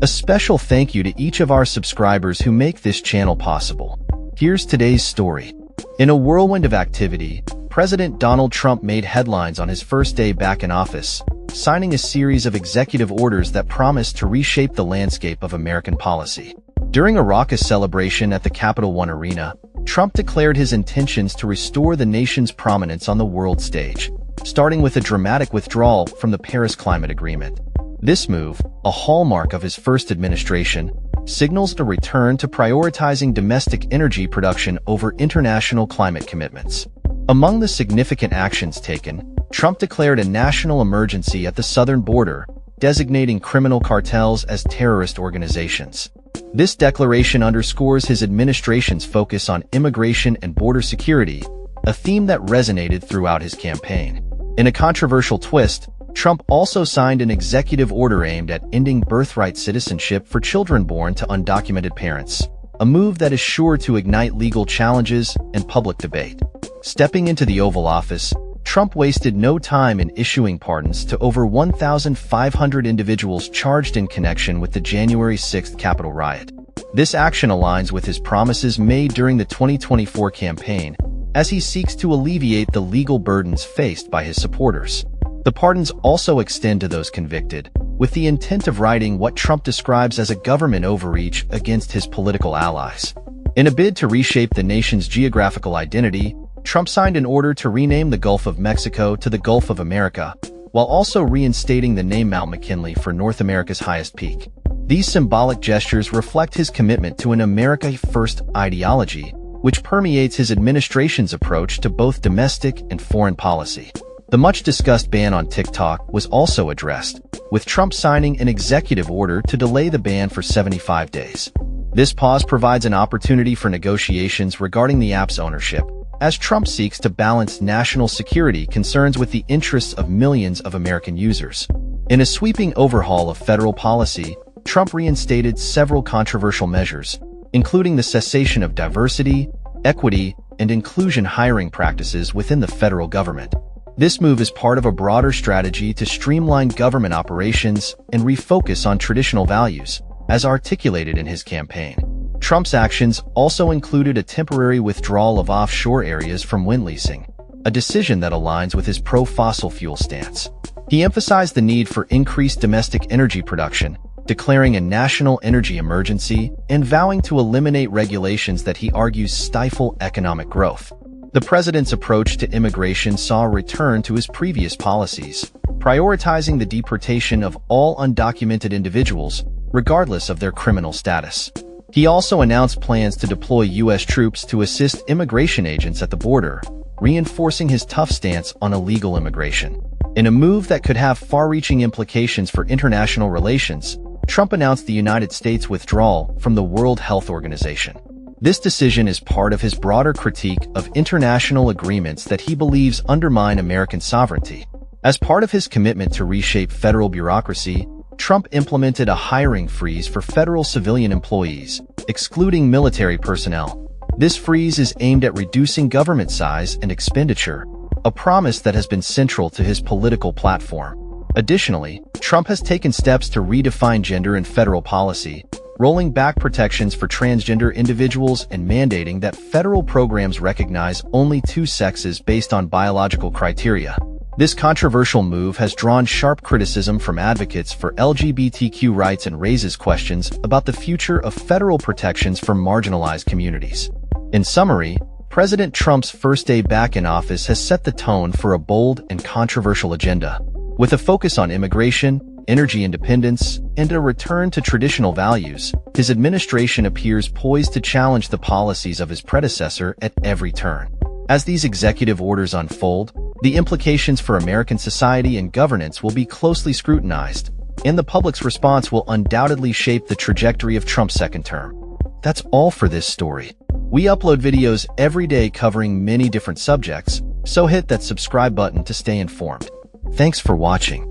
A special thank you to each of our subscribers who make this channel possible. Here's today's story. In a whirlwind of activity, President Donald Trump made headlines on his first day back in office, signing a series of executive orders that promised to reshape the landscape of American policy. During a raucous celebration at the Capital One Arena, Trump declared his intentions to restore the nation's prominence on the world stage, starting with a dramatic withdrawal from the Paris Climate Agreement. This move, a hallmark of his first administration, signals a return to prioritizing domestic energy production over international climate commitments. Among the significant actions taken, Trump declared a national emergency at the southern border, designating criminal cartels as terrorist organizations. This declaration underscores his administration's focus on immigration and border security, a theme that resonated throughout his campaign. In a controversial twist, Trump also signed an executive order aimed at ending birthright citizenship for children born to undocumented parents, a move that is sure to ignite legal challenges and public debate. Stepping into the Oval Office, Trump wasted no time in issuing pardons to over 1,500 individuals charged in connection with the January 6th Capitol riot. This action aligns with his promises made during the 2024 campaign, as he seeks to alleviate the legal burdens faced by his supporters. The pardons also extend to those convicted, with the intent of righting what Trump describes as a government overreach against his political allies. In a bid to reshape the nation's geographical identity, Trump signed an order to rename the Gulf of Mexico to the Gulf of America, while also reinstating the name Mount McKinley for North America's highest peak. These symbolic gestures reflect his commitment to an America First ideology, which permeates his administration's approach to both domestic and foreign policy. The much-discussed ban on TikTok was also addressed, with Trump signing an executive order to delay the ban for 75 days. This pause provides an opportunity for negotiations regarding the app's ownership, as Trump seeks to balance national security concerns with the interests of millions of American users. In a sweeping overhaul of federal policy, Trump reinstated several controversial measures, including the cessation of diversity, equity, and inclusion hiring practices within the federal government. This move is part of a broader strategy to streamline government operations and refocus on traditional values, as articulated in his campaign. Trump's actions also included a temporary withdrawal of offshore areas from wind leasing, a decision that aligns with his pro-fossil fuel stance. He emphasized the need for increased domestic energy production, declaring a national energy emergency and vowing to eliminate regulations that he argues stifle economic growth. The president's approach to immigration saw a return to his previous policies, prioritizing the deportation of all undocumented individuals, regardless of their criminal status. He also announced plans to deploy U.S. troops to assist immigration agents at the border, reinforcing his tough stance on illegal immigration. In a move that could have far-reaching implications for international relations, Trump announced the United States' withdrawal from the World Health Organization. This decision is part of his broader critique of international agreements that he believes undermine American sovereignty. As part of his commitment to reshape federal bureaucracy, Trump implemented a hiring freeze for federal civilian employees, excluding military personnel. This freeze is aimed at reducing government size and expenditure, a promise that has been central to his political platform. Additionally, Trump has taken steps to redefine gender in federal policy, rolling back protections for transgender individuals and mandating that federal programs recognize only two sexes based on biological criteria. This controversial move has drawn sharp criticism from advocates for LGBTQ rights and raises questions about the future of federal protections for marginalized communities. In summary, President Trump's first day back in office has set the tone for a bold and controversial agenda. With a focus on immigration, energy independence, and a return to traditional values, his administration appears poised to challenge the policies of his predecessor at every turn. As these executive orders unfold, the implications for American society and governance will be closely scrutinized, and the public's response will undoubtedly shape the trajectory of Trump's second term. That's all for this story. We upload videos every day covering many different subjects, so hit that subscribe button to stay informed. Thanks for watching.